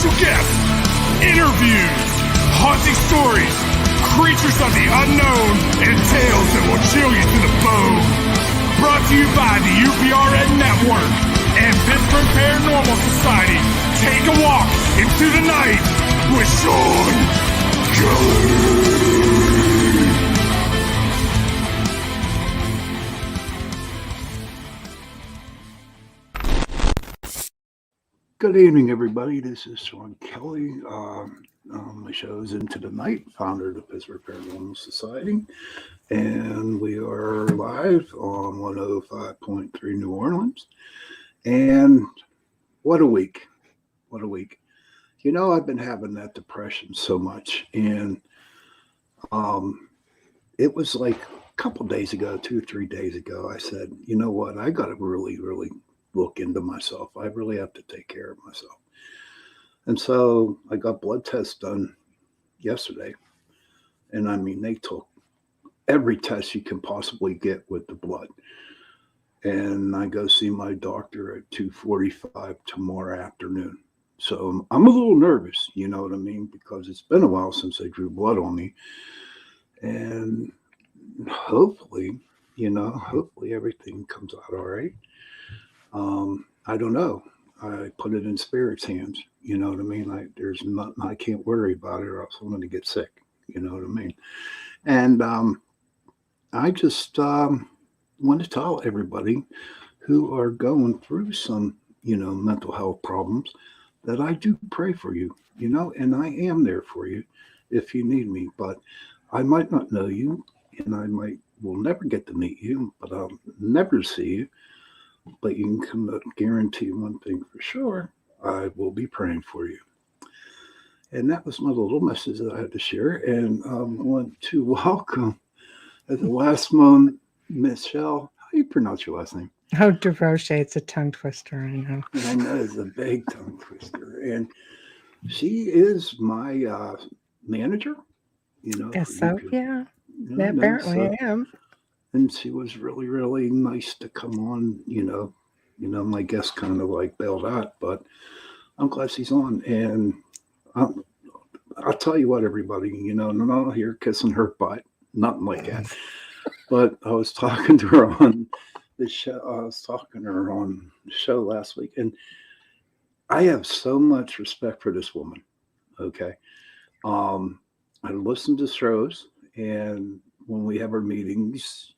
special guests, interviews, haunting stories, creatures of the unknown, and tales that will chill you to the bone. Brought to you by the UPRN Network and Pittsburgh Paranormal Society. Take a walk into the night with Shawn Kelly. Good evening, everybody. This is Shawn Kelly. My show is Into the Night, founder of the Pittsburgh Paranormal Society. And we are live on 105.3 New Orleans. And what a week. What a week. You know, I've been having that depression so much. And it was like a couple days ago, 2 or 3 days ago, I said, you know what? I got to really look into myself. I really have to take care of myself. And so I got blood tests done yesterday. And I mean, they took every test you can possibly get with the blood. And I go see my doctor at 2:45 tomorrow afternoon. So I'm a little nervous, you know what I mean? Because it's been a while since they drew blood on me. And hopefully everything comes out all right. I don't know. I put it in Spirit's hands. You know what I mean? There's nothing I can't worry about it, or else I'm going to get sick. You know what I mean? And I just want to tell everybody who are going through some, mental health problems that I do pray for you, and I am there for you if you need me. But I might not know you, and will never get to meet you, but I'll never see you. But you can guarantee one thing for sure, I will be praying for you. And that was my little message that I had to share. And I want to welcome at the last moment, Michelle. How do you pronounce your last name? Oh, DeRoche, it's a tongue twister, I know. I know it's a big tongue twister. And she is my manager, Guess so, yeah. Apparently I am. And she was really nice to come on, my guest kind of like bailed out, but I'm glad she's on. And I'll tell you what, everybody, not here kissing her butt, nothing like that. But I was talking to her on the show. I was talking to her on the show last week, and I have so much respect for this woman. Okay. I listen to shows, and when we have our meetings,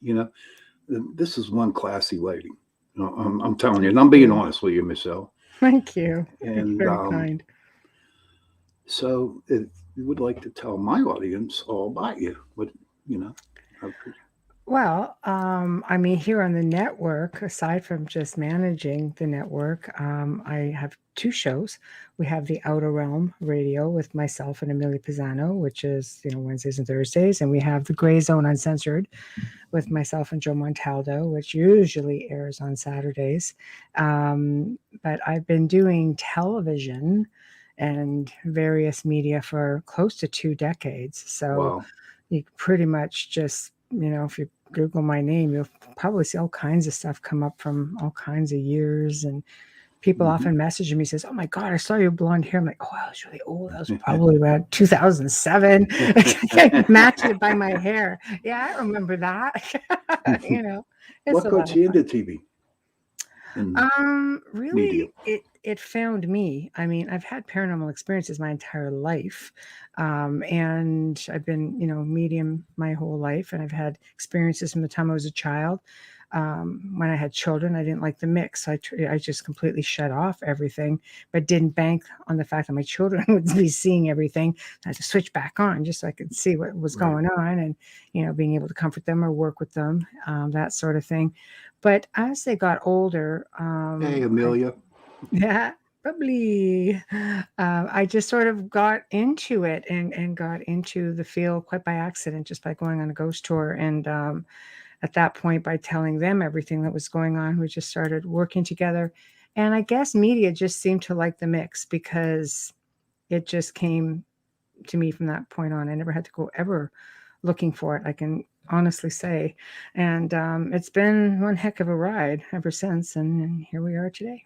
this is one classy lady. I'm telling you, and I'm being honest with you, Michelle. Thank you. And very kind. So if you would like to tell my audience all about you, Well, here on the network, aside from just managing the network, I have 2 shows. We have the Outer Realm Radio with myself and Amelia Pisano, which is, Wednesdays and Thursdays. And we have the Gray Zone Uncensored with myself and Joe Montaldo, which usually airs on Saturdays. But I've been doing television and various media for close to 2 decades. So wow. You pretty much just, if you Google my name, you'll probably see all kinds of stuff come up from all kinds of years. And people often message me, says, "Oh my God, I saw your blonde hair." I'm like, "Oh, I was really old. That was probably around 2007. I matched it by my hair." Yeah, I remember that. What got you into TV? Really, it found me. I mean, I've had paranormal experiences my entire life. And I've been, medium my whole life. And I've had experiences from the time I was a child. When I had children, I didn't like the mix. I just completely shut off everything, but didn't bank on the fact that my children would be seeing everything. I had to switch back on just so I could see what was going on and, being able to comfort them or work with them, that sort of thing. But as they got older, hey, Amelia. Probably. I just sort of got into it and got into the field quite by accident, just by going on a ghost tour. And at that point, by telling them everything that was going on, we just started working together. And I guess media just seemed to like the mix because it just came to me from that point on. I never had to go ever looking for it, I can honestly say. And it's been one heck of a ride ever since. And here we are today.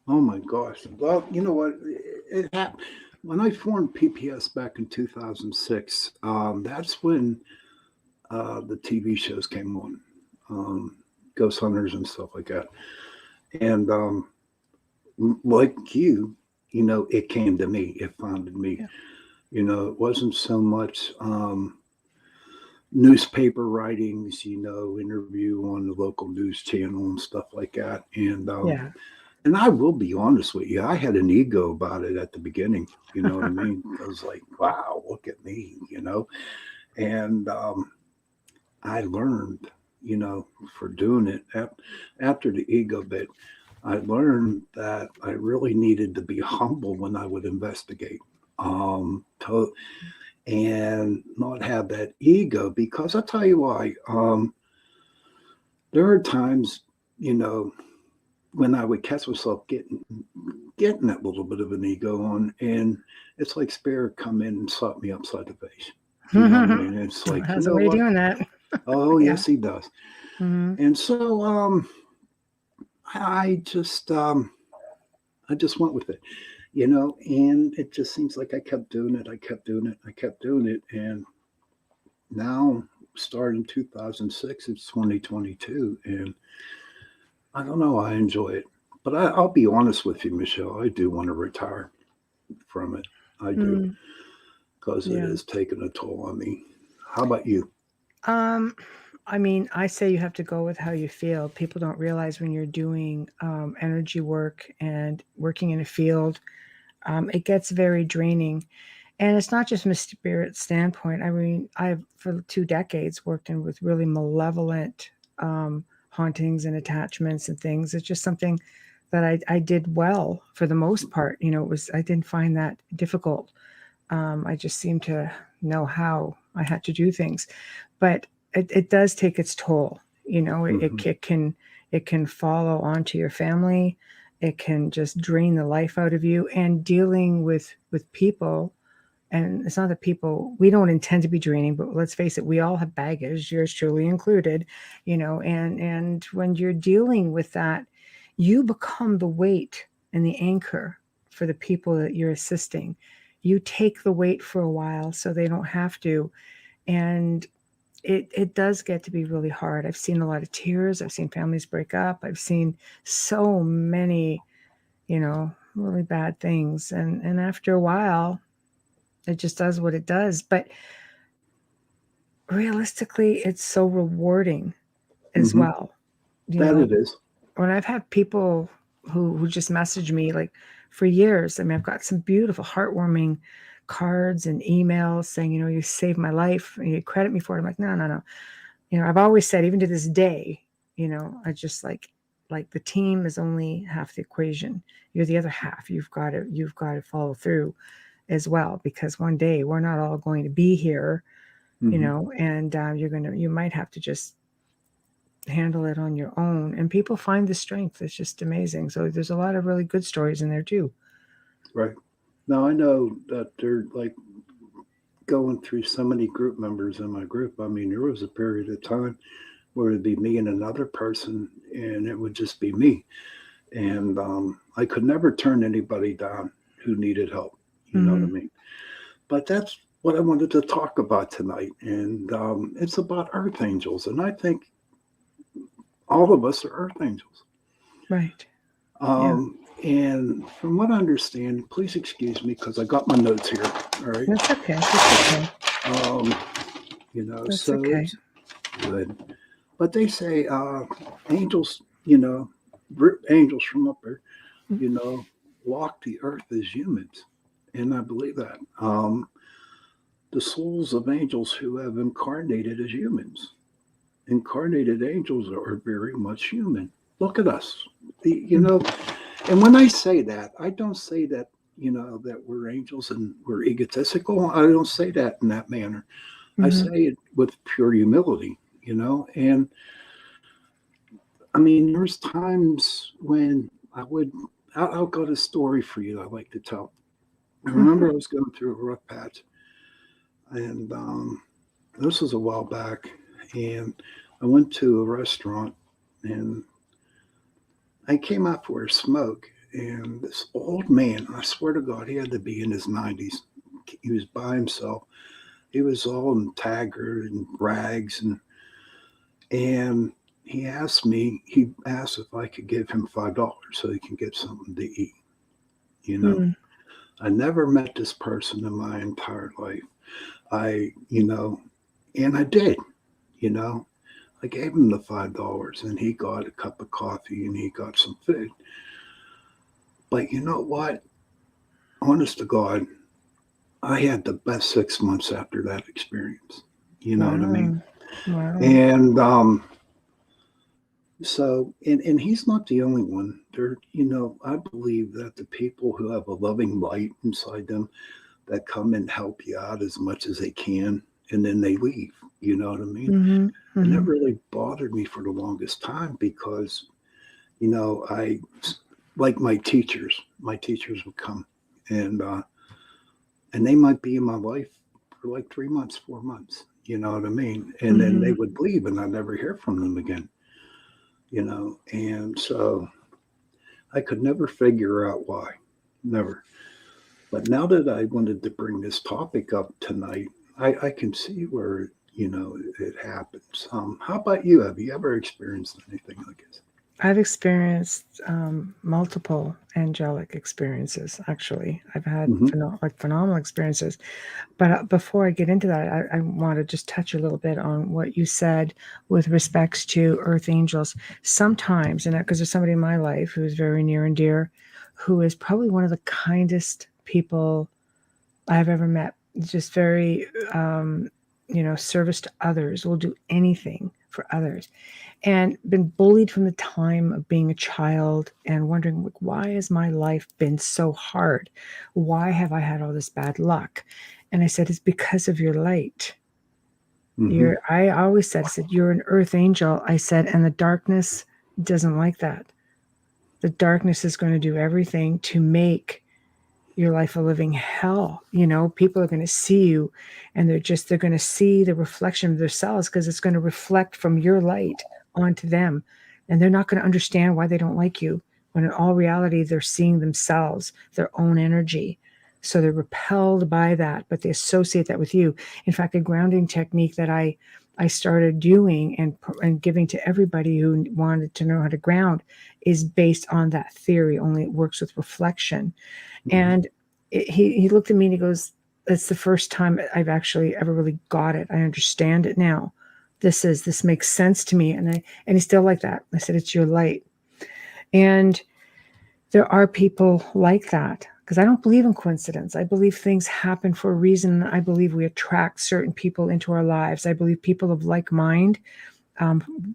Oh my gosh. Well, you know what? when I formed PPS back in 2006, that's when the TV shows came on, Ghost Hunters and stuff like that. And like you, it came to me, it founded me. Yeah. It wasn't so much newspaper writings, interview on the local news channel and stuff like that. Yeah. And I will be honest with you, I had an ego about it at the beginning. You know what I mean? I was like, wow, look at me. And I learned, for doing it after the ego bit, I learned that I really needed to be humble when I would investigate. And not have that ego, because I'll tell you why. There are times, when I would catch myself getting that little bit of an ego on, and it's like spirit come in and slap me upside the face. You know what I mean? It's like, Has a way of what? doing that. Oh, Yeah. yes, he does. Hmm. And so I just went with it, and it just seems like I kept doing it. I kept doing it. I kept doing it. And now, starting 2006, it's 2022. And I don't know, I enjoy it. But I'll be honest with you, Michelle, I do want to retire from it. I do, Mm, because it yeah. has taken a toll on me. How about you? Um, I mean, I say you have to go with how you feel. People don't realize when you're doing energy work and working in a field, it gets very draining. And it's not just from a spirit standpoint. I mean, I've for 2 decades worked in with really malevolent hauntings and attachments and things. It's just something that I did well for the most part. I didn't find that difficult. I just seemed to know how I had to do things, but it does take its toll. Hmm. It can follow onto your family. It can just drain the life out of you. And dealing with people, and it's not that people we don't intend to be draining, but let's face it, we all have baggage, yours truly included. And when you're dealing with that, you become the weight and the anchor for the people that you're assisting. You take the weight for a while so they don't have to. And it does get to be really hard. I've seen a lot of tears. I've seen families break up. I've seen so many, really bad things. And after a while, it just does what it does. But realistically, it's so rewarding as Hmm. well. You That know, it is. when I've had people who just message me like for years, I mean, I've got some beautiful, heartwarming cards and emails saying, you saved my life and you credit me for it. I'm like, no, no, no. I've always said, even to this day, I just like the team is only half the equation. You're the other half. You've got to follow through as well, because one day we're not all going to be here, Hmm. and you might have to just handle it on your own. And people find the strength. It's just amazing. So there's a lot of really good stories in there too. Right. Now, I know that they're like going through so many group members in my group. I mean, there was a period of time where it'd be me and another person, and it would just be me. And I could never turn anybody down who needed help. You know what I Hmm. mean? But that's what I wanted to talk about tonight. And it's about earth angels. And I think all of us are earth angels. Right. Yeah. And from what I understand, please excuse me because I got my notes here. All right. That's okay. That's okay. Um, That's so okay. it's good. But they say angels, angels from up there, you know, walk the earth as humans. And I believe that. The souls of angels who have incarnated as humans. Incarnated angels are very much human. Look at us. And when I say that, I don't say that, that we're angels and we're egotistical. I don't say that in that manner. I Mm-hmm. say it with pure humility, and I mean, there's times when I'll got a story for you I like to tell. I remember I was going through a rough patch, and this was a while back, and I went to a restaurant, and I came out for a smoke, and this old man, I swear to God, he had to be in his 90s. He was by himself. He was all in taggart and rags, and he asked if I could give him $5 so he can get something to eat. You know, Mm. I never met this person in my entire life. And I did, you know, I gave him the $5 and he got a cup of coffee and he got some food. But you know what? Honest to God, I had the best 6 months after that experience. You know what I mean? Wow. Wow. And and he's not the only one. I believe that the people who have a loving light inside them that come and help you out as much as they can, and then they leave. You know what I mean? Hmm. And that Hmm. really bothered me for the longest time because, I like my teachers. My teachers would come, and they might be in my life for like 3 months, 4 months. You know what I mean? And then they Hmm. would leave, and I never hear from them again. And so I could never figure out why, never. But now that I wanted to bring this topic up tonight, I can see where it happens. How about you? Have you ever experienced anything like this? I've experienced multiple angelic experiences. Actually, I've had Hmm. phenomenal experiences. But before I get into that, I want to just touch a little bit on what you said with respects to earth angels. Sometimes, and because there's somebody in my life who is very near and dear, who is probably one of the kindest people I've ever met. Just very, service to others, will do anything for others, and been bullied from the time of being a child and wondering, like, why has my life been so hard? Why have I had all this bad luck? And I said, it's because of your light. Hmm. I always said, you're an earth angel. I said, and the darkness doesn't like that. The darkness is going to do everything to make your life a living hell. People are going to see you, and they're going to see the reflection of themselves because it's going to reflect from your light onto them. And they're not going to understand why they don't like you, when in all reality, they're seeing themselves, their own energy. So they're repelled by that, but they associate that with you. In fact, a grounding technique that I started doing and giving to everybody who wanted to know how to ground is based on that theory, only it works with reflection. Hmm. And he looked at me and he goes, "It's the first time I've actually ever really got it. I understand it now. This makes sense to me." And he's still like that. I said, "It's your light." And there are people like that, because I don't believe in coincidence. I believe things happen for a reason. I believe we attract certain people into our lives. I believe people of like mind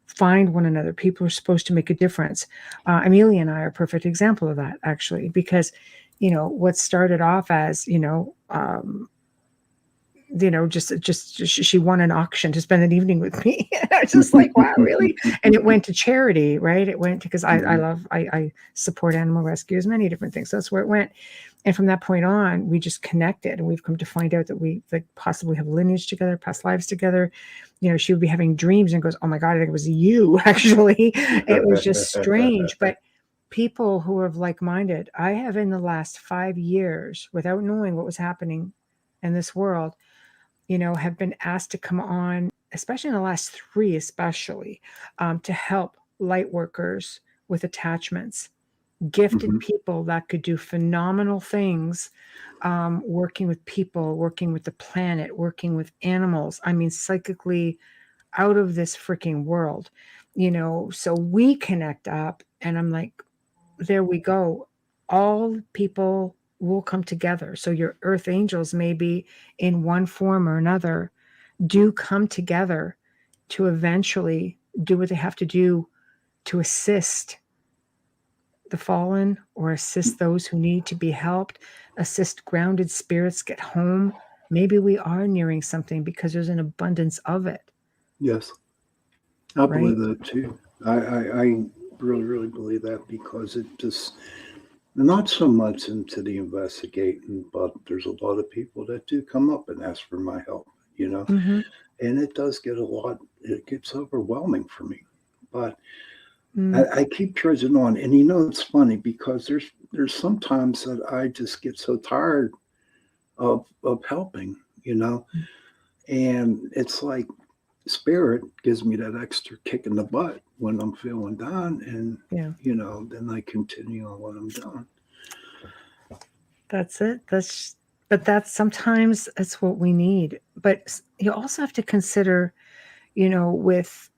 find one another. People are supposed to make a difference. Amelia and I are a perfect example of that, actually, because what started off as just she won an auction to spend an evening with me. And I was just like, wow, really? And it went to charity, right? It went because I support animal rescues, many different things. So that's where it went. And from that point on, we just connected, and we've come to find out that we possibly have lineage together, past lives together. She would be having dreams and goes, "Oh my God, I think it was you." Actually, it was just strange. But people who are like-minded, I have in the last 5 years, without knowing what was happening in this world, have been asked to come on, especially in the last three, to help light workers with attachments, gifted Hmm. people that could do phenomenal things, working with people, working with the planet, working with animals. I mean, psychically out of this freaking world, so we connect up, and I'm like, there we go. All people will come together. So your earth angels, maybe in one form or another, do come together to eventually do what they have to do to assist the fallen, or assist those who need to be helped, assist grounded spirits get home. Maybe we are nearing something because there's an abundance of it, Yes, I right? believe that too. I really, really believe that because it just not so much into the investigating, but there's a lot of people that do come up and ask for my help, Mm-hmm. and it does get it gets overwhelming for me. But Mm. I keep trudging on. And it's funny because there's sometimes that I just get so tired of helping, you know, and it's like spirit gives me that extra kick in the butt when I'm feeling down, and Yeah, then I continue on what I'm doing. that's it. But that's sometimes that's what we need. But you also have to consider, with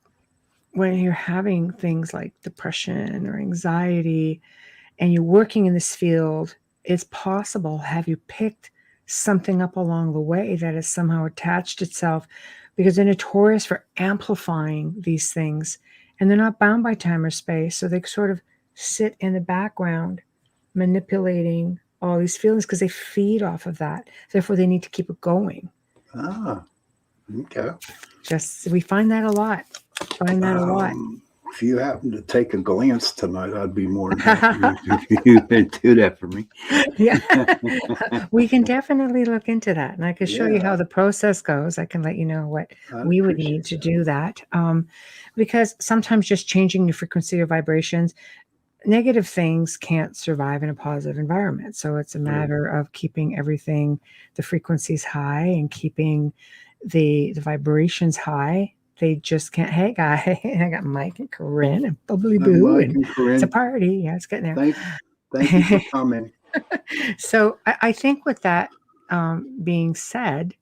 when you're having things like depression or anxiety and you're working in this field, it's possible. Have you picked something up along the way that has somehow attached itself? Because they're notorious for amplifying these things and they're not bound by time or space. So they sort of sit in the background, manipulating all these feelings because they feed off of that. Therefore, they need to keep it going. Ah, okay. Just we find that a lot. Find that a lot. If you happen to take a glance tonight, I'd be more than happy if you could do that for me. Yeah, we can definitely look into that, and I can show you how Yeah, the process goes. I can let you know what I'd we would need appreciate to that. do that, because sometimes just changing your frequency or vibrations, negative things can't survive in a positive environment. So it's a Right. matter of keeping everything, the frequencies high, and keeping the vibrations high. They just can't. Hey, guy, I got Mike and Corinne and Bubbly Boo, Mike and and it's a Corinne, party. Yeah, it's getting thank thank you for there. coming. So I think with that being said,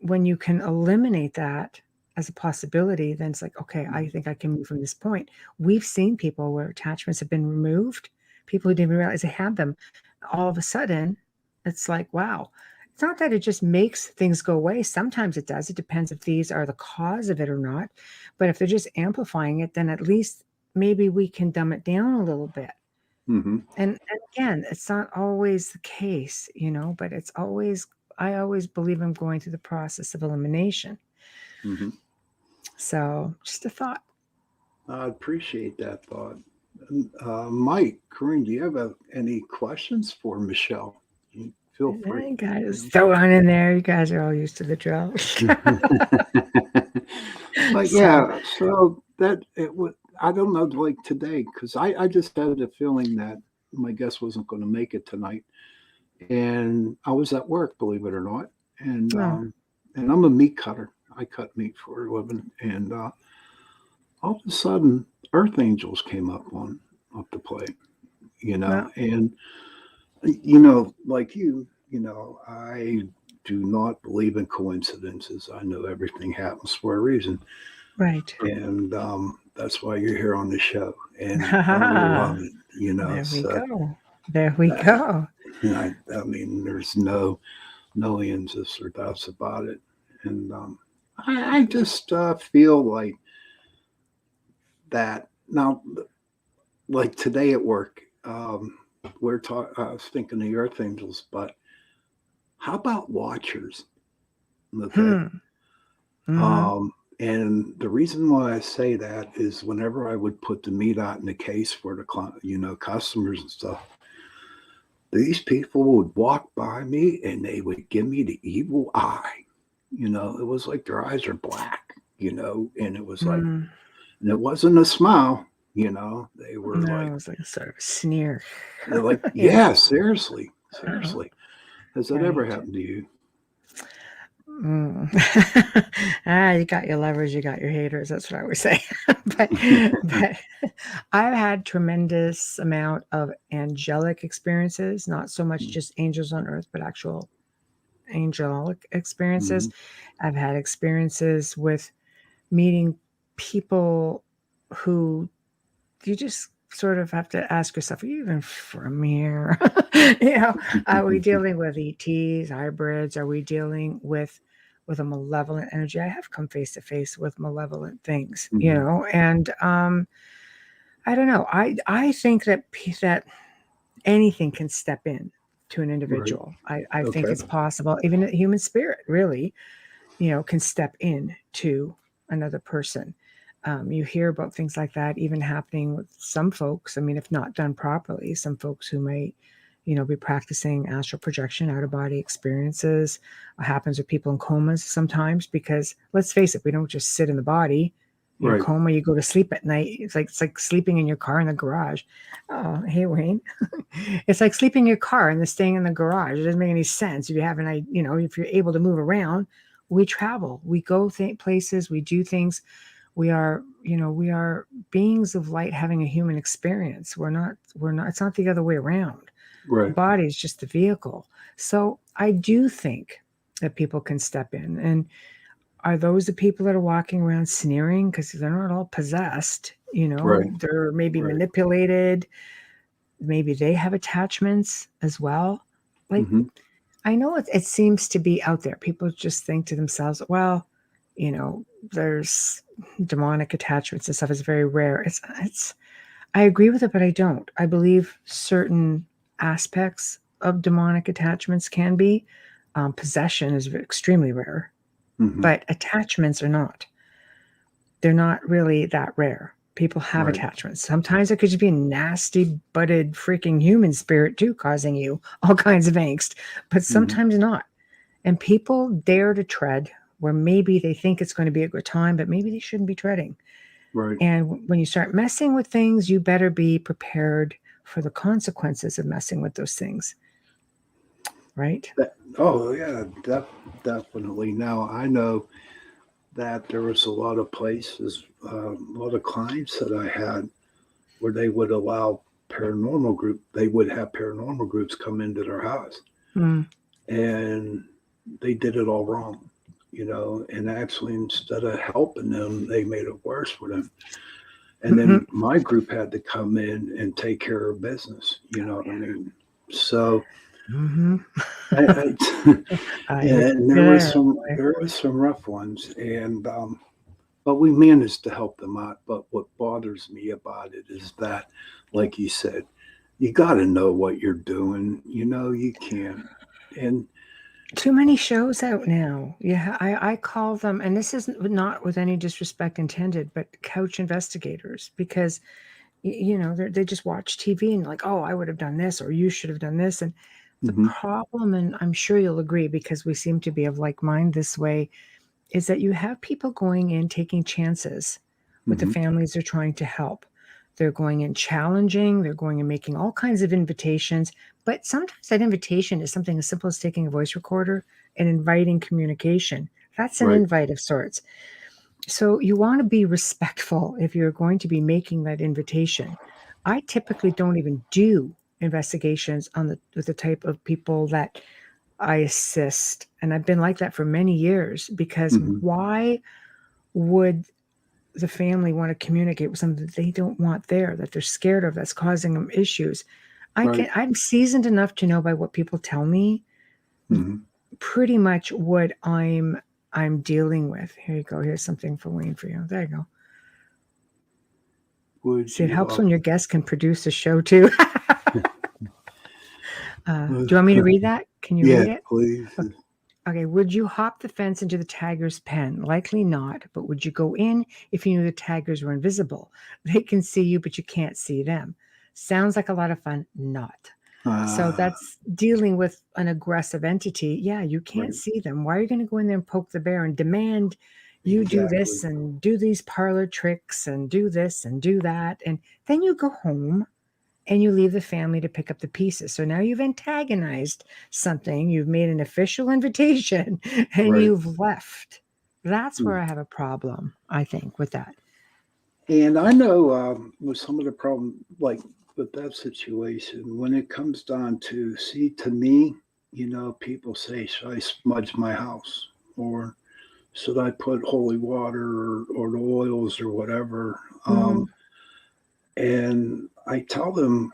when you can eliminate that as a possibility, then it's like, okay, I Mhm. think I can move from this point. We've seen people where attachments have been removed, people who didn't even realize they had them. All of a sudden, it's like, wow. It's not that it just makes things go away. Sometimes it does. It depends if these are the cause of it or not. But if they're just amplifying it, then at least maybe we can dumb it down a little bit. Mhm. And again, it's not always the case, but I always believe I'm going through the process of elimination. Mhm. So just a thought. I appreciate that thought. Mike, Corinne, do you have any questions for Michelle? You feel free. You guys You throw on in there. You guys are all used to the drill. know. But So, yeah, so that it would. I don't know, like today, because I just had a feeling that my guest wasn't going to make it tonight, and I was at work, believe it or not, and oh, um, and I'm a meat cutter. I cut meat for a living, and all of a sudden, Earth Angels came up to play, no, and like I do not believe in coincidences. I know everything happens for a reason, right. and that's why you're here on the show, and I love it. There we So go. There we that, go. I mean, there's no ands or doubts about it, and I just feel like that now. Like today at work, we're talking. I was thinking of the Earth Angels, but how about Watchers? Okay. Hmm. Hmm. And the reason why I say that is whenever I would put the meat out in the case for the customers and stuff, these people would walk by me and they would give me the evil eye. It was like their eyes are black. And it was like, Hmm. and it wasn't a smile. They were No, like, it was like a sort of sneer. they're like, Yeah. yeah, seriously, Uh-huh. seriously. Has that ever Right. happened to you? Mm. You got your lovers, you got your haters. That's what I always say. but but I've had tremendous amount of angelic experiences, not so much just angels on earth, but actual angelic experiences. Mm-hmm. I've had experiences with meeting people who you just sort of have to ask yourself, are you even from here? Are we dealing with ETs, hybrids? Are we dealing with a malevolent energy? I have come face to face with malevolent things, Mm-hmm. and I don't know. I think that anything can step in to an Right. individual. I think Okay. it's possible. Even a human spirit, really, can step in to another person. You hear about things like that even happening with some folks. I mean, if not done properly, some folks who might, be practicing astral projection, out of body experiences. It happens with people in comas sometimes because let's face it, we don't just sit in the body. Your Right. coma, you go to sleep at night. It's like sleeping in your car in the garage. Oh, hey Wayne. It's like sleeping in your car and then staying in the garage. It doesn't make any sense. If you have if you're able to move around, we travel, we go places, we do things. We are beings of light having a human experience. We're not, it's not the other way around. The Right. body is just the vehicle. So I do think that people can step in. And are those the people that are walking around sneering? Because they're not all possessed, Right. they're maybe Right. manipulated. Maybe they have attachments as well. Like, Hmm. I know it seems to be out there. People just think to themselves, well, there's demonic attachments and stuff is very rare. I agree with it, but I don't. I believe certain aspects of demonic attachments can be. Possession is extremely rare, Hmm. but attachments are not. They're not really that rare. People have Right. attachments. Sometimes it could just be a nasty, butted, freaking human spirit too, causing you all kinds of angst, but Hmm. sometimes not. And people dare to tread where maybe they think it's going to be a good time, but maybe they shouldn't be treading. Right. And when you start messing with things, you better be prepared for the consequences of messing with those things. Right? Oh yeah, definitely. Now I know that there was a lot of places, a lot of clients that I had where they would allow they would have paranormal groups come into their house, Mm. and they did it all wrong, and actually instead of helping them, they made it worse for them. And Mm-hmm. then my group had to come in and take care of business, you know what I mean? So Mm-hmm. I I hear and you there, boy. there was some rough ones, and but we managed to help them out. But what bothers me about it is that, like you said, you got to know what you're doing. You can't. And Too many shows out now. Yeah, I call them, and this is not with any disrespect intended, but couch investigators, because they just watch TV and like, oh, I would have done this, or you should have done this. And the hmm problem, and I'm sure you'll agree because we seem to be of like mind this way, is that you have people going in taking chances with the hmm families they're trying to help. They're going in challenging, they're going and making all kinds of invitations. But sometimes that invitation is something as simple as taking a voice recorder and inviting communication. That's an right. invite of sorts. So you want to be respectful if you're going to be making that invitation. I typically don't even do investigations on with the type of people that I assist. And I've been like that for many years because hmm why would the family want to communicate with something that they don't want there, that they're scared of, that's causing them issues? Right. I'm seasoned enough to know by what people tell me hmm pretty much what I'm dealing with. Here you go. Here's something for Wayne for you. There you go. Would See, it you? helps when your guests can produce a show too. Do you want me to read that? Can you Yeah, read it? please. Okay, would you hop the fence into the tiger's pen? Likely not, but would you go in if you knew the tigers were invisible? They can see you, but you can't see them. Sounds like a lot of fun. Not. So Uh, that's dealing with an aggressive entity. Yeah, you can't right. see them. Why are you going to go in there and poke the bear and demand you do Exactly. this and do these parlor tricks and do this and do that? And then you go home and you leave the family to pick up the pieces. So now you've antagonized something, you've made an official invitation, and Right. you've left. That's where Mm. I have a problem, I think, with that. And I know with some of the problem, like with that situation, when it comes down to, see, to me, people say, should I smudge my house? Or should I put holy water or the oils or whatever? Mm-hmm. And I tell them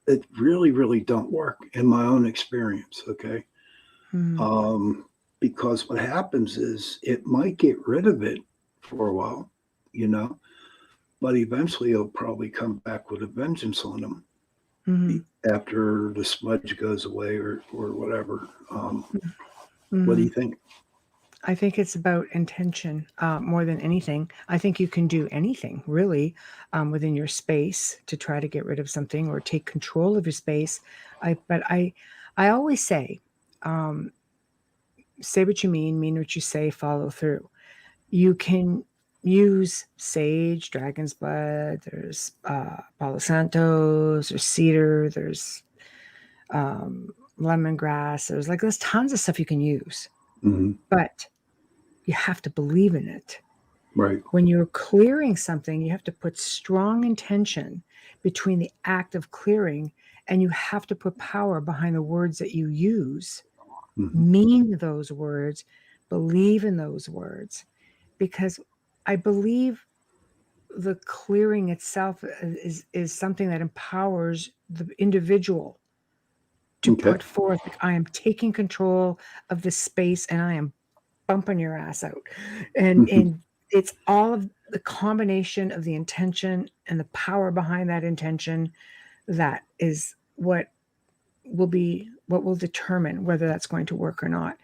it really, really don't work in my own experience. Okay. Mm-hmm. Um, because what happens is it might get rid of it for a while, you know, but eventually it'll probably come back with a vengeance on them Mm-hmm. after the smudge goes away or whatever. What do Mm-hmm. you think? I think it's about intention more than anything. I think you can do anything really within your space to try to get rid of something or take control of your space. I always say what you mean what you say, follow through. You can use sage, dragon's blood, there's Palo Santos, there's cedar, there's lemongrass. There's tons of stuff you can use, but you have to believe in it. Right. When you're clearing something, you have to put strong intention between the act of clearing, and you have to put power behind the words that you use. Mean those words, believe in those words, because I believe the clearing itself is something that empowers the individual to Okay. put forth, like, I am taking control of this space and I am bumping your ass out. And it's all of the combination of the intention and the power behind that intention that is what will determine whether that's going to work or not.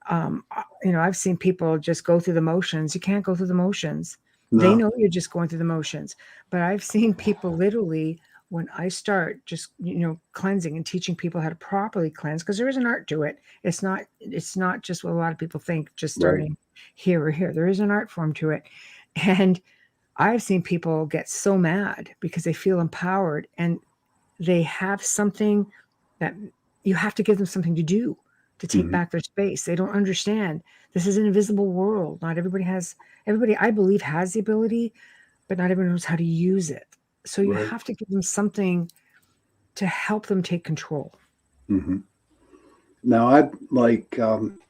I've seen people just go through the motions. You can't go through the motions. They No. know you're just going through the motions. But I've seen people literally, when I start just, cleansing and teaching people how to properly cleanse, because there is an art to it. It's not just what a lot of people think, just Right. starting here or here. There is an art form to it. And I've seen people get so mad because they feel empowered and they have something that you have to give them something to do to take back their space. They don't understand. This is an invisible world. Not everybody I believe has the ability, but not everyone knows how to use it. So you Right. have to give them something to help them take control. Now,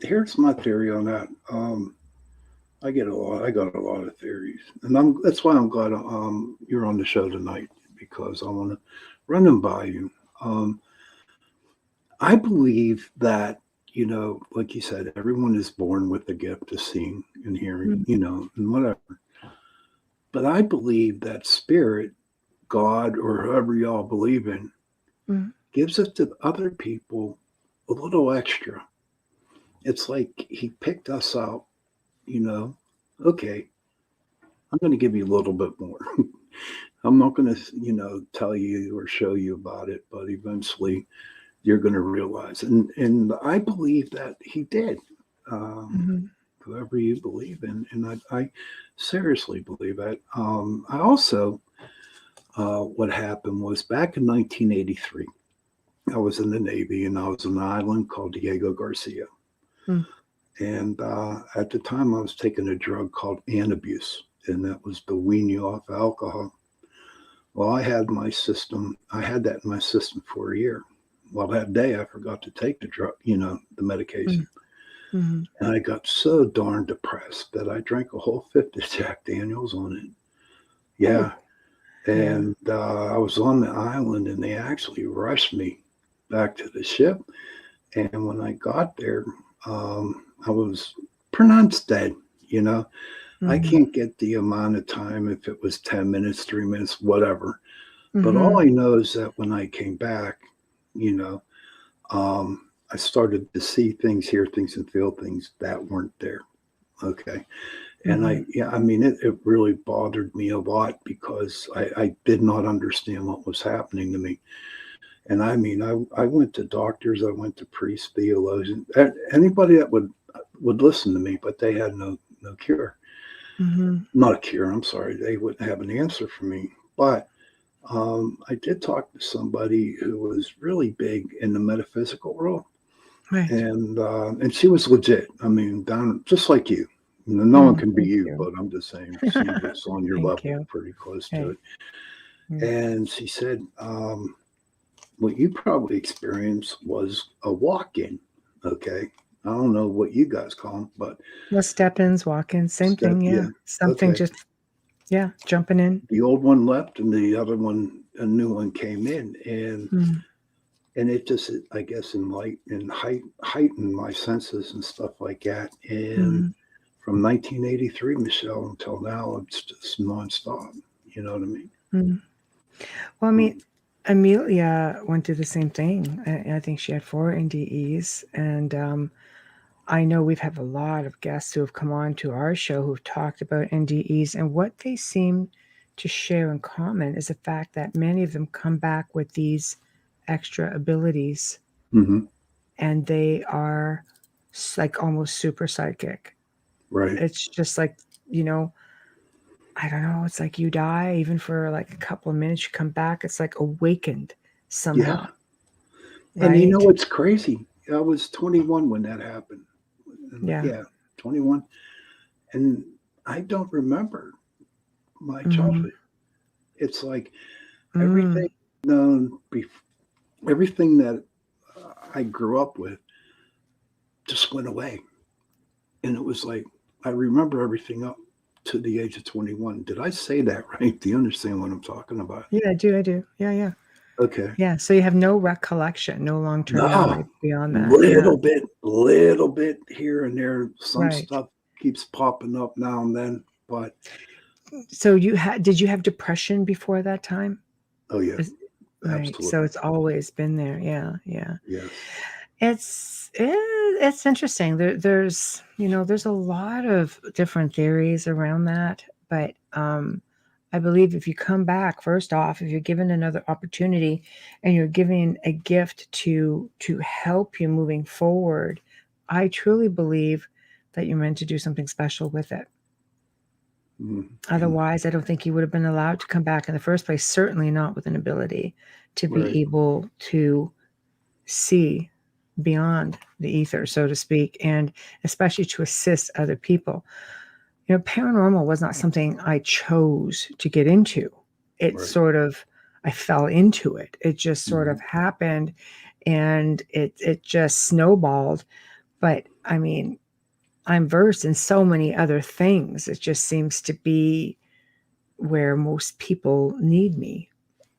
here's my theory on that. I got a lot of theories, and that's why I'm glad you're on the show tonight, because I want to run them by you. I believe that, like you said, everyone is born with the gift of seeing and hearing, and whatever. But I believe that spirit, God, or whoever y'all believe in, gives it to other people a little extra. It's like he picked us out, okay, I'm going to give you a little bit more. I'm not going to, tell you or show you about it, but eventually you're going to realize. And I believe that he did. Whoever you believe in, and I seriously believe it. I also, what happened was back in 1983, I was in the Navy and I was on an island called Diego Garcia. And at the time, I was taking a drug called Antabuse, and that was to wean you off alcohol. Well, I had that in my system for a year. Well, that day I forgot to take the drug, the medication. And I got so darn depressed that I drank a whole fifth of Jack Daniels on it. Yeah. And I was on the island and they actually rushed me back to the ship. And when I got there, I was pronounced dead, I can't get the amount of time, if it was 10 minutes, 3 minutes, whatever. But all I know is that when I came back, I started to see things, hear things, and feel things that weren't there. Okay. And it really bothered me a lot because I did not understand what was happening to me. And I went to doctors, I went to priests, theologians, anybody that would listen to me, but they had no cure. Not a cure, I'm sorry. They wouldn't have an answer for me. But I did talk to somebody who was really big in the metaphysical world. Right. And she was legit. Down just like you. No one can be you, but I'm just saying she was on your level, pretty close to it. And she said, what you probably experienced was a walk-in. Okay. I don't know what you guys call them, but step-ins, walk-ins, same thing. Yeah. Something okay. just, jumping in. The old one left and the other one, a new one came in, and it just, I guess, heightened my senses and stuff like that. And from 1983, Michelle, until now, it's just nonstop. You know what I mean? Well, Amelia went through the same thing. I think she had 4 NDEs, and I know we've had a lot of guests who have come on to our show who've talked about NDEs, and what they seem to share in common is the fact that many of them come back with these extra abilities, and they are like almost super psychic. Right. It's just like, I don't know. It's like you die, even for like a couple of minutes, you come back. It's like awakened Yeah. somehow, And you know right? what's crazy? I was 21 when that happened. Yeah. Yeah, 21. And I don't remember my Hmm. childhood. It's like Mm. everything known, everything that I grew up with just went away. And it was like, I remember everything up to the age of 21. Did I say that right? Do you understand what I'm talking about? Yeah, I do. I do. Yeah, yeah. Okay. Yeah. So you have no recollection, no long-term No, memory beyond that. Yeah. little bit here and there. Some Right. stuff keeps popping up now and then, but So did you have depression before that time? oh yeah, Is, right. So absolutely. it's always been there. Yeah. Yeah. Yes. It's interesting. There's a lot of different theories around that, but I believe if you come back, first off, if you're given another opportunity and you're giving a gift to help you moving forward, I truly believe that you're meant to do something special with it. And Otherwise, I don't think you would have been allowed to come back in the first place, certainly not with an ability to right. be able to see beyond the ether, so to speak, and especially to assist other people. Paranormal was not something I chose to get into. It Right. sort of, I fell into it. It just sort Hmm. of happened and it just snowballed. But I mean, I'm versed in so many other things. It just seems to be where most people need me,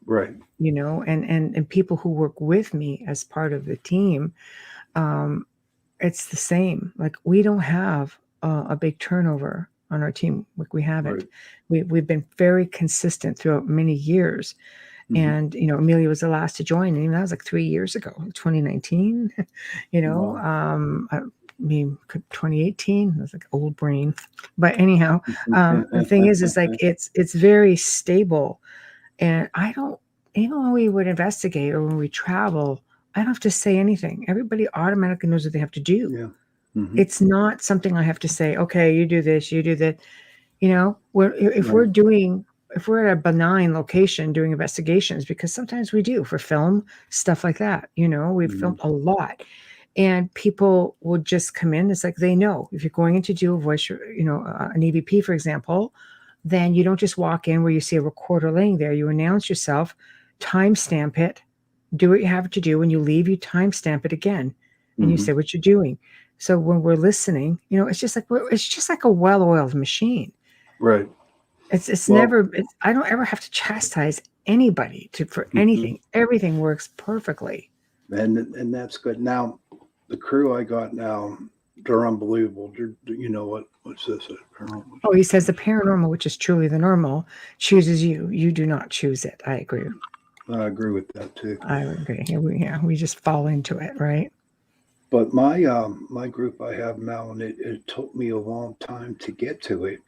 Right. and people who work with me as part of the team. Um, it's the same. Like we don't have a big turnover on our team. Like we haven't. Right. We've been very consistent throughout many years. Hmm. And Amelia was the last to join, and that was like 3 years ago, 2019. Wow. I mean 2018. That's like old brain. But anyhow, the thing is like it's very stable, and I don't, even when we would investigate or when we travel, I don't have to say anything. Everybody automatically knows what they have to do. Yeah. Hmm. It's not something I have to say, okay, you do this, you do that. If Right. we're at a benign location doing investigations, because sometimes we do for film, stuff like that, we've Hmm. filmed a lot. And people would just come in. It's like they know if you're going in to do a voice, an EVP, for example, then you don't just walk in where you see a recorder laying there. You announce yourself, timestamp it, do what you have to do. When you leave, you timestamp it again, and you Hmm. say what you're doing. So when we're listening, it's just like a well-oiled machine. Right. It's Well, never. I don't ever have to chastise anybody for mhm. anything. Everything works perfectly. And that's good. Now, the crew I got now, they're unbelievable. You know what's this? Oh, he says the paranormal, which is truly the normal, chooses you. You do not choose it. I agree. I agree with that too. I agree. We just fall into it, right? But my group I have now, and it took me a long time to get to it.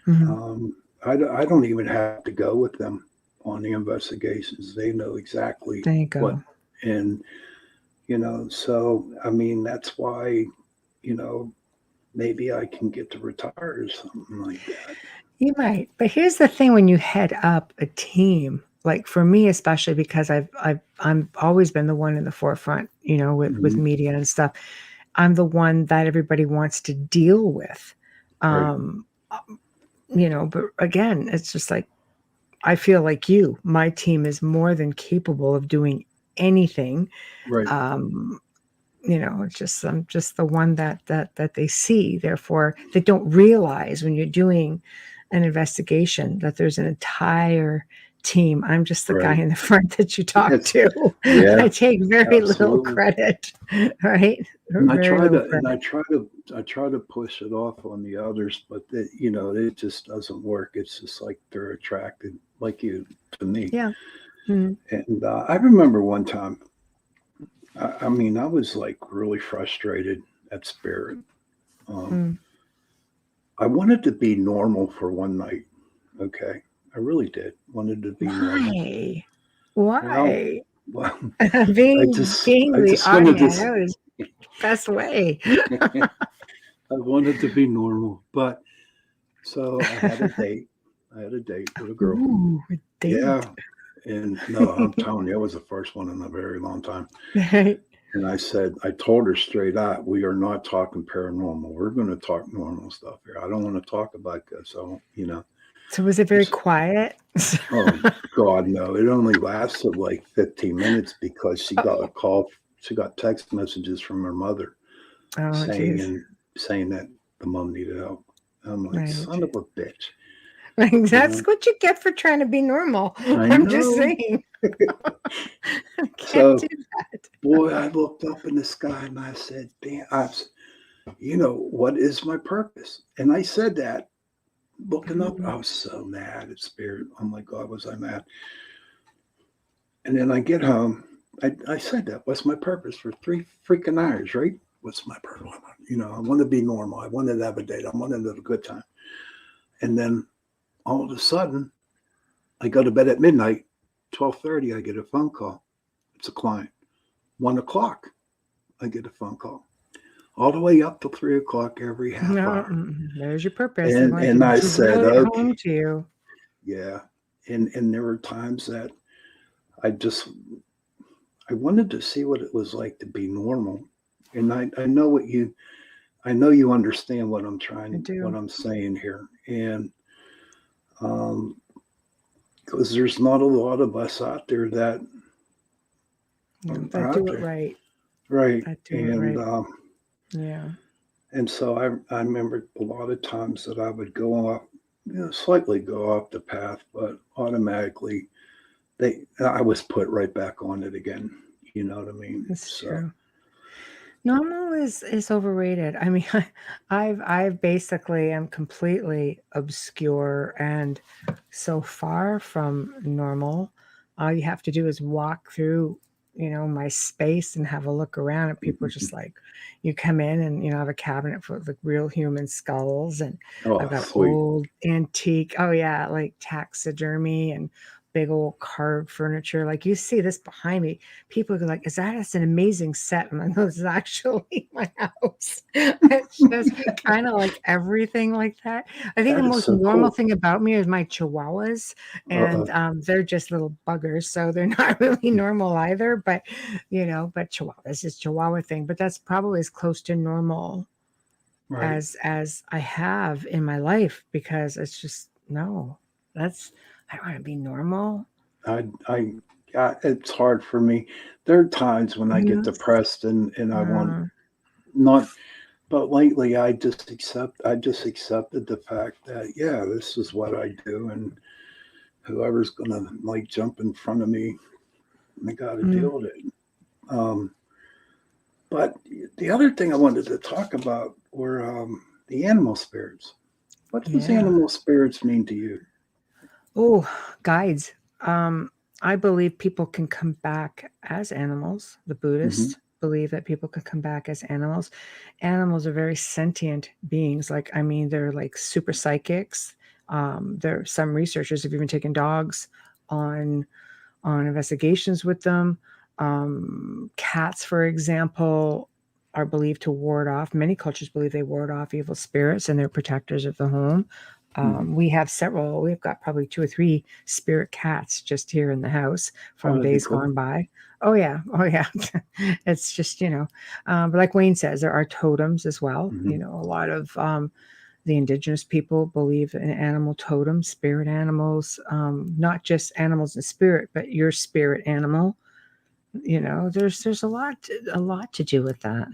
Hmm. I don't even have to go with them on the investigations. They know exactly There you what, go. and so I mean that's why, you know, maybe I can get to retire or something like that. You might, but here's the thing: when you head up a team, like for me especially, because I'm always been the one in the forefront, with Hmm. media and stuff. I'm the one that everybody wants to deal with. Right. Um, but again, it's just like I feel like my team is more than capable of doing anything. Right. Um, it's just I'm just the one that they see. Therefore, they don't realize when you're doing an investigation that there's an entire team. I'm just the guy Right. in the front that you talk Yes. to. I Yeah. take very little Absolutely. credit, right? And Very little credit. I try to push it off on the others, but it just doesn't work. It's just like they're attracted, like you, to me. Yeah. Mm, And I remember one time. I mean, I was like really frustrated at Spirit. Um, mm. I wanted to be normal for one night. Okay, I really did wanted to be normal. Why? Well, Why? well, Being I the just odd wanted to. man out is best way. I wanted to be normal, but so I had a date. I had a date with a girl. Ooh, a date. Yeah. And no, I'm telling you, it was the first one in a very long time. And I told her straight out, we are not talking paranormal. We're going to talk normal stuff here. I don't want to talk about this. So, So was it very quiet? oh, God, no. It only lasted like 15 minutes because she got a call. She got text messages from her mother Oh, geez. saying that the mom needed help. I'm like, Right. son of a bitch. Like, that's what you get for trying to be normal. I'm just saying. I can't do that. Boy, I looked up in the sky and I said, damn, what is my purpose? And I said that looking up, I was so mad at spirit. Oh my God, was I mad? And then I get home. I said that. What's my purpose for 3 freaking hours, right? What's my purpose? I want to be normal. I wanted to have a date. I wanted to have a good time. And then all of a sudden, I go to bed at midnight, 12:30, I get a phone call. It's a client. 1 o'clock, I get a phone call. All the way up to 3 o'clock every half hour. There's your purpose. And I said, okay. Home to you. Yeah. And there were times that I wanted to see what it was like to be normal. And I know you understand what I'm what I'm saying here. And because there's not a lot of us out there that do it right. Right. That do it right. Yeah. And so I remember a lot of times that I would go off, slightly go off the path, but automatically I was put right back on it again. You know what I mean? That's true. Normal is overrated. I mean, I've basically am completely obscure and so far from normal. All you have to do is walk through, my space and have a look around, and people are just like, you come in and I have a cabinet full of like real human skulls, and I've got old antique, like taxidermy and big old carved furniture. Like, you see this behind me, people are like, that's an amazing set. I'm like, no, this is actually my house. It's just kind of like everything like that. I think the most normal thing about me is my chihuahuas, and they're just little buggers, so they're not really normal either. But Chihuahua is Chihuahua thing. But that's probably as close to normal as I have in my life, because it's just I don't want to be normal. It's hard for me. There are times when I get depressed and I want not, but lately I just accepted the fact that, this is what I do, and whoever's gonna like jump in front of me, I got to deal with it. But the other thing I wanted to talk about were the animal spirits. What does animal spirits mean to you? Oh, guides. I believe people can come back as animals. The Buddhists believe that people can come back as animals. Animals are very sentient beings. They're like super psychics. There are some researchers have even taken dogs on investigations with them. Cats, for example, are believed to ward off. Many cultures believe they ward off evil spirits, and they're protectors of the home. We have several. We've got probably 2 or 3 spirit cats just here in the house from days gone by. Oh yeah. It's just but like Wayne says, there are totems as well. A lot of the indigenous people believe in animal totems, spirit animals, not just animals in spirit, but your spirit animal. There's a lot to do with that.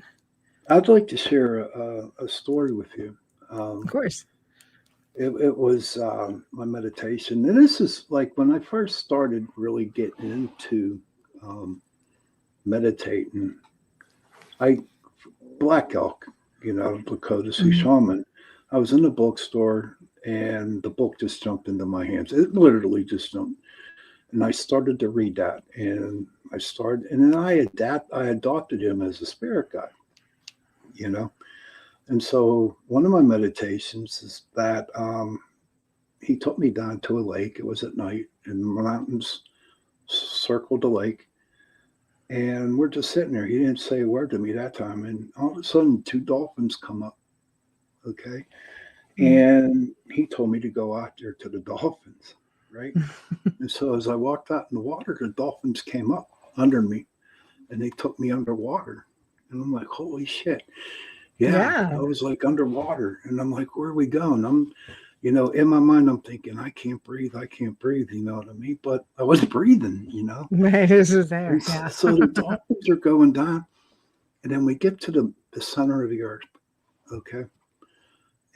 I'd like to share a story with you. Of course. It was my meditation. And this is like when I first started really getting into meditating. Black Elk, Lakota Sioux Shaman. I was in the bookstore and the book just jumped into my hands. It literally just jumped. And I started to read that. And then I adopted him as a spirit guide, And so one of my meditations is that he took me down to a lake. It was at night, and the mountains circled the lake. And we're just sitting there. He didn't say a word to me that time. And all of a sudden, 2 dolphins come up. Okay. And he told me to go out there to the dolphins, right? And so as I walked out in the water, the dolphins came up under me and they took me underwater. And I'm like, holy shit. Yeah, I Yeah. was like underwater. And I'm like, where are we going? In my mind, I'm thinking, I can't breathe. You know what I mean? But I was breathing, Right. This is there. And Yeah. so the dolphins are going down. And then we get to the center of the earth. Okay.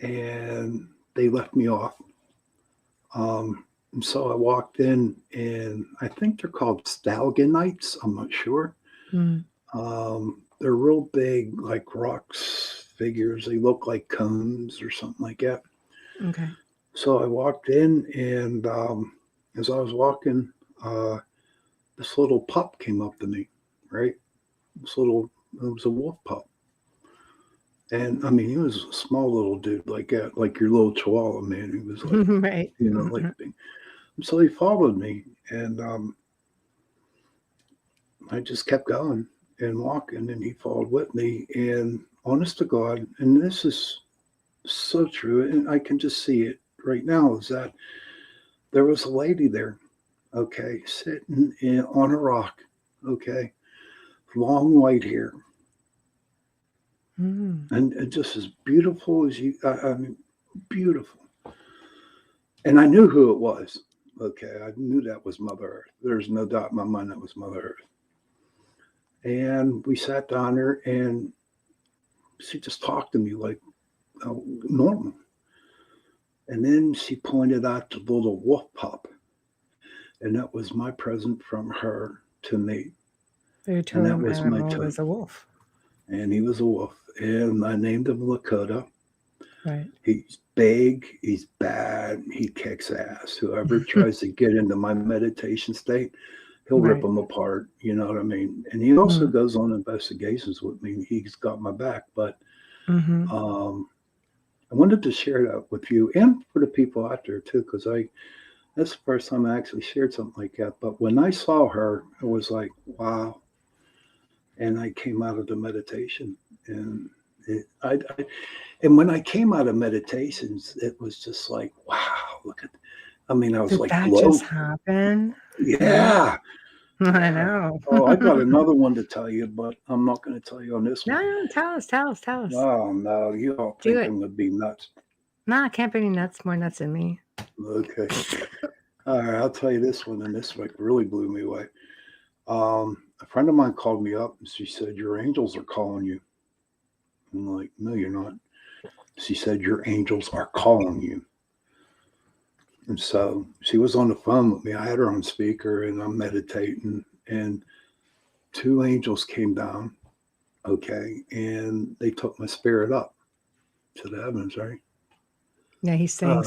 And they left me off. And so I walked in, and I think they're called stalagmites. I'm not sure. Mm. They're real big, like rocks figures. They look like cones or something like that. Okay. So I walked in, and as I was walking, this little pup came up to me, right? It was a wolf pup. And I mean, he was a small little dude, like that, like your little chihuahua, man. He was like, Right. like big. And so he followed me, and I just kept going and walking, and he followed with me. And honest to God, and this is so true, and I can just see it right now, is that there was a lady there, okay, sitting on a rock, okay, long white hair, and just as beautiful as I mean, beautiful. And I knew who it was. Okay, I knew that was Mother Earth. There's no doubt in my mind that was Mother Earth. And we sat down there, and she just talked to me like normal. And then she pointed out the little wolf pup, and that was my present from her to me. Your And that totem was my animal was totem. a wolf. And he was a wolf. And I named him Lakota. Right. He's big, he's bad, he kicks ass. Whoever tries to get into my meditation state, he'll rip Right. them apart. You know what I mean? And he also goes on investigations with me. He's got my back. But Mm-hmm. I wanted to share that with you and for the people out there too, because that's the first time I actually shared something like that. But when I saw her, it was like, wow. And I came out of the meditation, and and when I came out of meditations, it was just like, wow, look at. I mean, I was Did like that glow. just happen? Yeah. I Yeah. know. Oh, I got another one to tell you, but I'm not going to tell you on this one. No, tell us. Oh no, you all Do think it. I'm going to be nuts. No, I can't be any nuts. More nuts in me. Okay. All right, I'll tell you this one, and this like really blew me away. A friend of mine called me up, and she said, "Your angels are calling you." I'm like, "No, you're not." She said, "Your angels are calling you." And so she was on the phone with me. I had her on speaker, and I'm meditating, and two angels came down, okay, and they took my spirit up to the heavens, right? Yeah, he's saying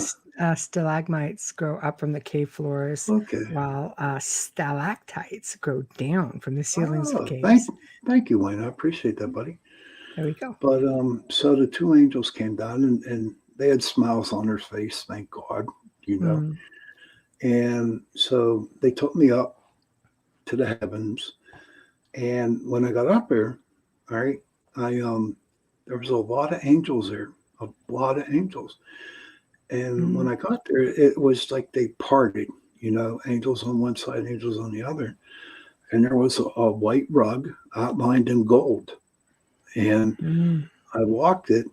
stalagmites grow up from the cave floors, Okay. while stalactites grow down from the ceilings of Oh, caves. thank you, Wayne. I appreciate that, buddy. There we go. But so the two angels came down, and they had smiles on their face, thank God, Mm. And so they took me up to the heavens. And when I got up there, all right, there was a lot of angels there, a lot of angels. And when I got there, it was like they parted, angels on one side, angels on the other. And there was a white rug outlined in gold. And I walked it,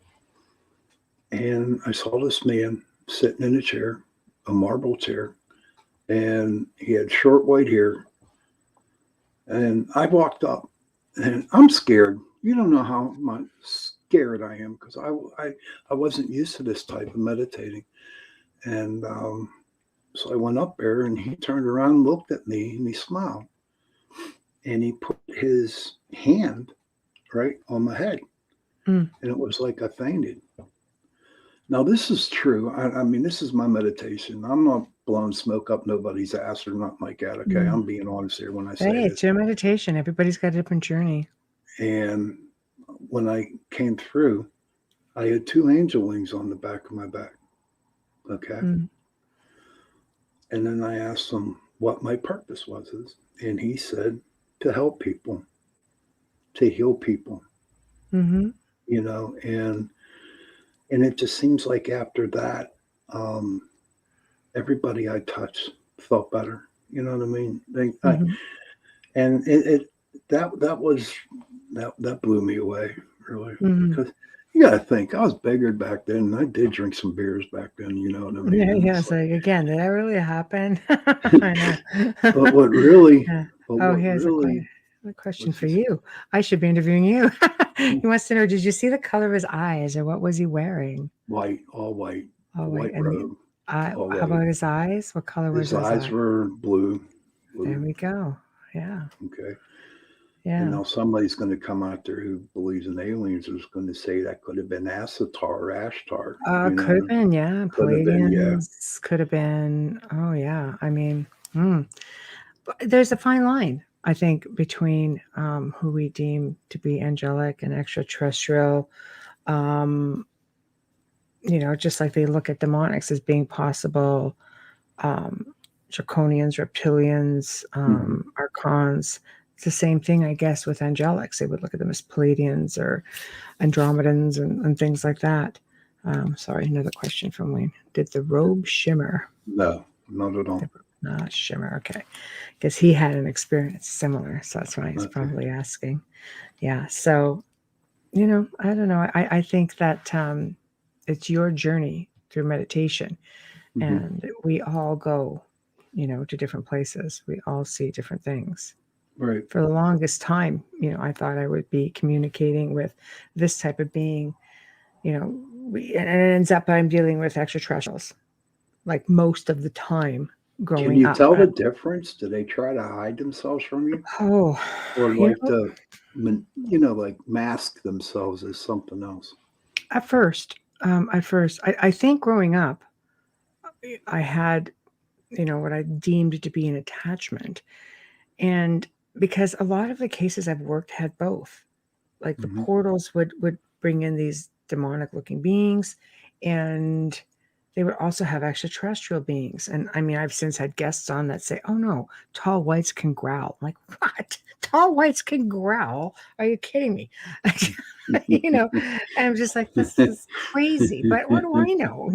and I saw this man sitting in a chair, a marble chair, and he had short white hair. And I walked up, and I'm scared. You don't know how much scared I am, because I wasn't used to this type of meditating. And so I went up there, and he turned around, looked at me, and he smiled. And he put his hand right on my head. And it was like I fainted. Now, this is true. I mean, this is my meditation. I'm not blowing smoke up nobody's ass or nothing like that. Okay. I'm being honest here when I say Hey, this. it's your meditation. Everybody's got a different journey. And when I came through, I had two angel wings on the back of my back. Okay. And then I asked him what my purpose was. And he said, to help people, to heal people, and And it just seems like after that, everybody I touched felt better. You know what I mean? Hmm. And that blew me away, really, Hmm. because you got to think I was bigger back then. And I did drink some beers back then. You know what I mean? Yeah, And yeah. it's It's like, like, again, did that really happen? I know. but what really, Yeah. but Oh, what here's really, a question what's for this? you. I should be interviewing you. He wants to know, did you see the color of his eyes or what was he wearing? White, all white, Oh, a wait. white And the robe, eye, all how white. about his eyes? What color was His his eyes eye? were blue, There blue. we go. Yeah. Okay. And Yeah. now somebody's going to come out there who believes in aliens who's going to say that could have been Asatar or Ashtar. You Could have know, been, yeah. could have been, yeah. Palladians could have been. Oh, yeah. I mean, but there's a fine line, I think, between who we deem to be angelic and extraterrestrial. Um, just like they look at demonics as being possible, um, draconians, reptilians, Hmm. archons. It's the same thing, I guess, with angelics. They would look at them as Palladians or Andromedans and things like that. Sorry, another question from Wayne. Did the robe shimmer? No, not at The all. robe not shimmer. Okay. Because he had an experience similar. So that's why he's Okay. probably asking. Yeah. So, I don't know. I think that it's your journey through meditation. Hmm. And we all go, to different places. We all see different things. Right. For the longest time, I thought I would be communicating with this type of being, and it ends up I'm dealing with extraterrestrials, like most of the time Can growing you up. tell the difference? Do they try to hide themselves from you, Oh, or you like know, like mask themselves as something else? at first, I think growing up, I had, what I deemed to be an attachment. And because a lot of the cases I've worked had both. Like the Hmm. portals would bring in these demonic looking beings, and they would also have extraterrestrial beings. And I mean, I've since had guests on that say, oh no, tall whites can growl. I'm like, what? Tall whites can growl? Are you kidding me? And I'm just like, this is crazy, but what do I know?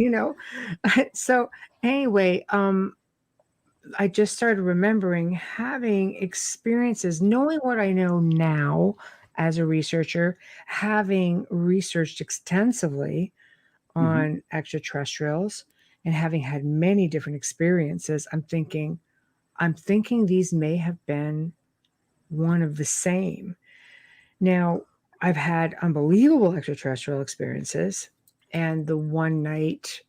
So anyway, I just started remembering having experiences, knowing what I know now as a researcher, having researched extensively Hmm. on extraterrestrials and having had many different experiences. I'm thinking these may have been one of the same. Now, I've had unbelievable extraterrestrial experiences, and the one night,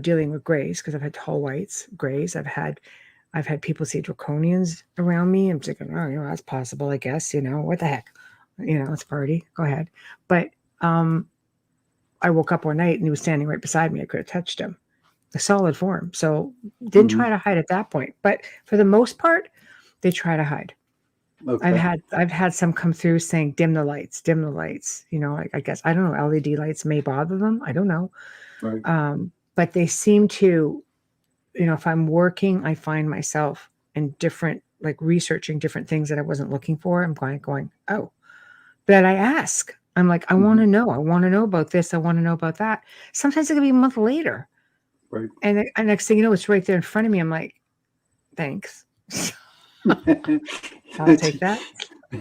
dealing with grays, because I've had tall whites, grays. I've had people see draconians around me. I'm thinking, oh, that's possible, I guess. What the heck? It's a party. Go ahead. But um, I woke up one night and he was standing right beside me. I could have touched him, a solid form. So didn't Hmm. try to hide at that point. But for the most part, they try to hide. I've Okay. had I've had some come through saying dim the lights, dim the lights. I guess I don't know. LED lights may bother them. I don't know. Right. But they seem to, if I'm working, I find myself in different, like researching different things that I wasn't looking for. I'm going, oh, but I ask. I'm like, I want Hmm. to know. I want to know about this. I want to know about that. Sometimes it could be a month later. Right. And the next thing you know, it's right there in front of me. I'm like, thanks. I'll take that.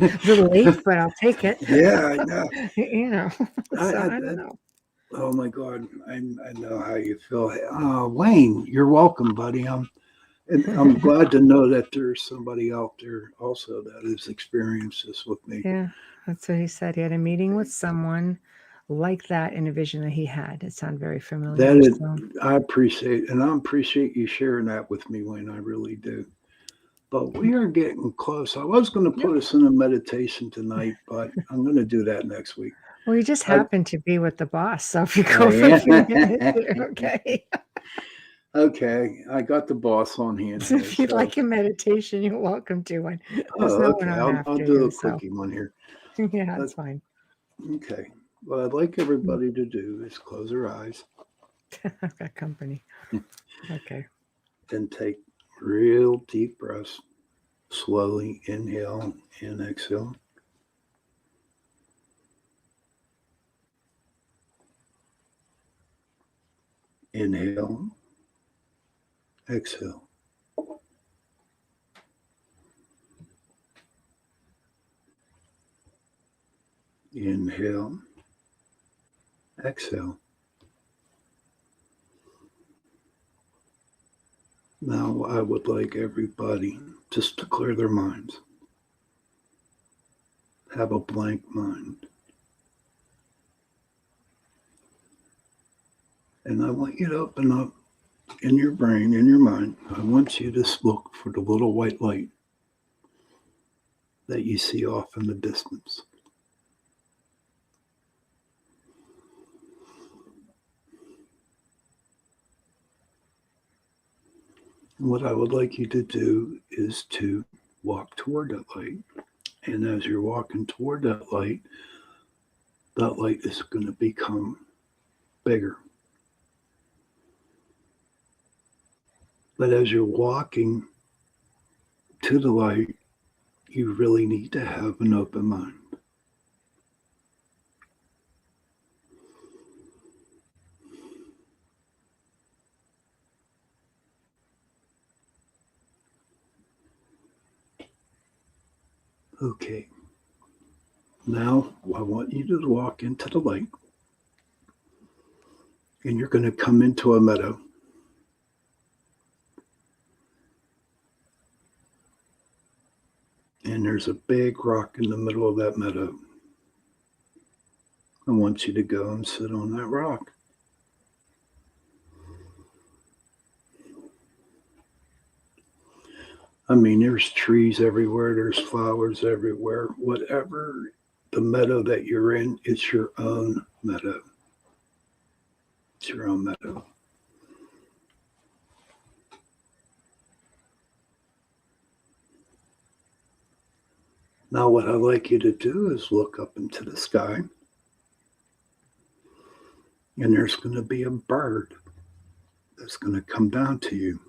A little late, but I'll take it. Yeah, I know. you know, I, so I, I don't I know. oh my God, I know how you feel. Wayne, you're welcome, buddy. I'm glad to know that there's somebody out there also that has experienced this with me. Yeah, that's what he said. He had a meeting with someone like that in a vision that he had. It sounded very That familiar. is, So I appreciate, and I appreciate you sharing that with me, Wayne. I really do. But we are getting close. I was going to yep. put us in a meditation tonight, but I'm going to do that next week. Well, you just I, happen to be with the boss, so if you go for a few minutes, I you're okay. okay, I got the boss on hand So here. if you'd So, like a meditation, you're welcome to one. There's oh, no one okay, on I'll after do you, a so quickie one here. yeah, Uh, it's fine. okay, what I'd like Mm. everybody to do is close their eyes I've got company. Okay. and take real deep breaths. Slowly inhale and exhale. Inhale, exhale. Inhale, exhale. Now I would like everybody just to clear their minds. Have a blank mind. And I want you to open up in your brain, in your mind. I want you to look for the little white light that you see off in the distance. And what I would like you to do is to walk toward that light. And as you're walking toward that light is going to become bigger. But as you're walking to the light, you really need to have an open mind. Okay. Now I want you to walk into the light, and you're going to come into a meadow. And there's a big rock in the middle of that meadow. I want you to go and sit on that rock. I mean, there's trees everywhere, there's flowers everywhere. Whatever the meadow that you're in, it's your own meadow. It's your own meadow. Now, what I'd like you to do is look up into the sky, and there's going to be a bird that's going to come down to you.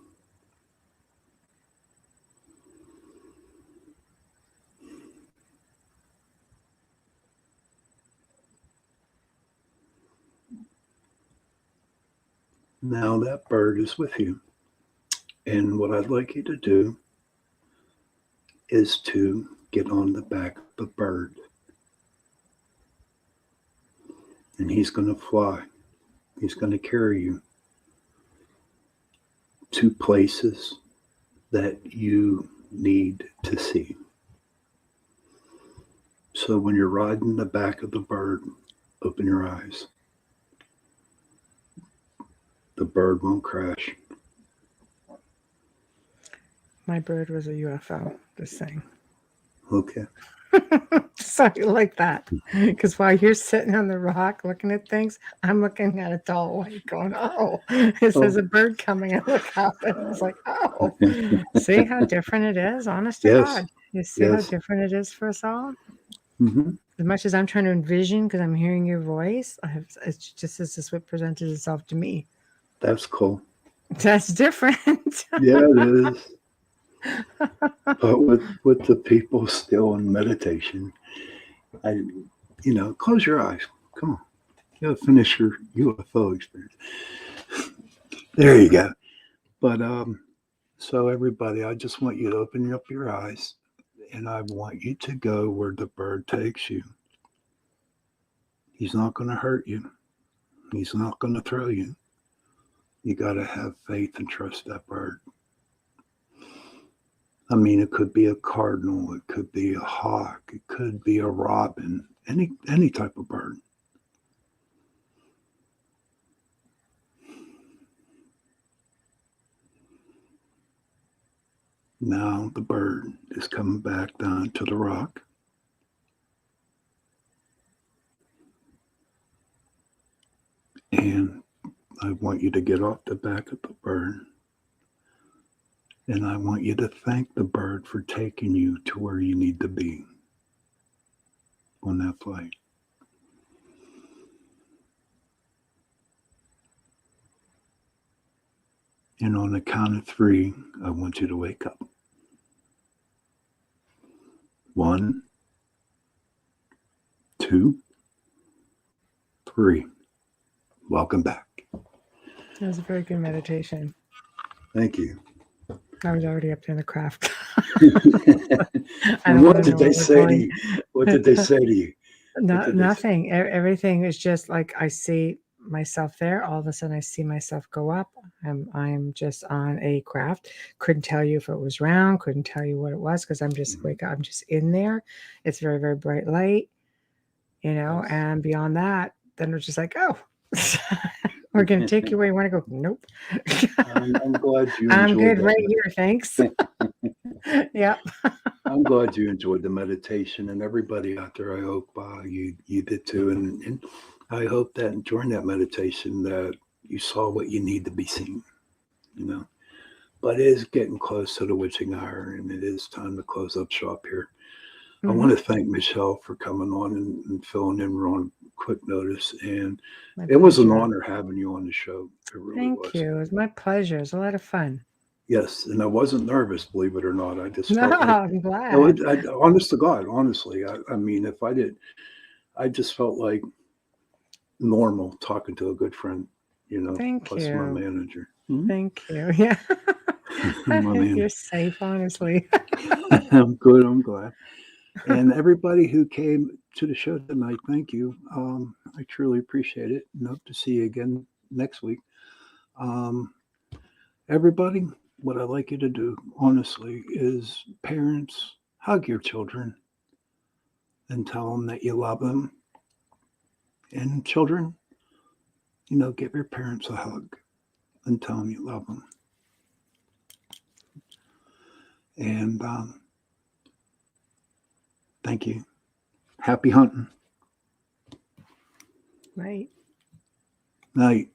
Now that bird is with you. And what I'd like you to do is to get on the back of the bird. And he's going to fly. He's going to carry you to places that you need to see. So when you're riding the back of the bird, open your eyes. The bird won't crash. My bird was a UFO, just saying. Okay. Sorry, like that. Because while you're sitting on the rock looking at things, I'm looking at a tall white going, oh, it says a bird coming. I look up and it's like, oh, see how different it is? Honest to Yes. God. You see how different it is for us all? Mm-hmm. As much as I'm trying to envision, because I'm hearing your voice, it's just as this what presented itself to me. That's cool. That's different. Yeah, it is. But with the people still in meditation, close your eyes. Come on. You gotta finish your UFO experience. There you go. But so everybody, I just want you to open up your eyes, and I want you to go where the bird takes you. He's not going to hurt you. He's not going to throw you. You got to have faith and trust that bird. I mean, it could be a cardinal, it could be a hawk, it could be a robin, any type of bird. Now the bird is coming back down to the rock. And I want you to get off the back of the bird. And I want you to thank the bird for taking you to where you need to be on that flight. And on the count of 3, I want you to wake up. 1, 2, 3. Welcome back. That was a very good meditation. Thank you. I was already up there in the craft. I And don't what want to did know they where we're say to going. you? What did they say to you? What did they say? Nothing. Everything is just like I see myself there. All of a sudden, I see myself go up. I'm just on a craft. Couldn't tell you if it was round. Couldn't tell you what it was because I'm just Mhm. I'm just in there. It's very very bright light, Yes. And beyond that, then it's just like, oh, we're gonna take you where you want to go. Nope. I'm glad you I'm enjoyed good right that. here. Thanks. Yep. I'm glad you enjoyed the meditation, and everybody out there, I hope you did too. And I hope that during that meditation that you saw what you need to be seen. You know, but it is getting close to the witching hour, and it is time to close up shop here. I Hmm. want to thank Michelle for coming on and filling in on quick notice, and My it was an pleasure. honor having you on the show. It really Thank was. you. It was my pleasure. It was a lot of fun. Yes, and I wasn't nervous, believe it or not. I just No, felt like, I'm no, glad. honest to God, honestly, I mean, if I did, I just felt like normal talking to a good friend, Thank plus my you. manager. Mhm. Thank you. Yeah. My man. You're safe, honestly. I'm good. I'm glad. And everybody who came to the show tonight, thank you. I truly appreciate it. And hope to see you again next week. Um, everybody, what I'd like you to do, honestly, is parents, hug your children and tell them that you love them. And children, give your parents a hug and tell them you love them. And thank you. Happy hunting. Right. Night.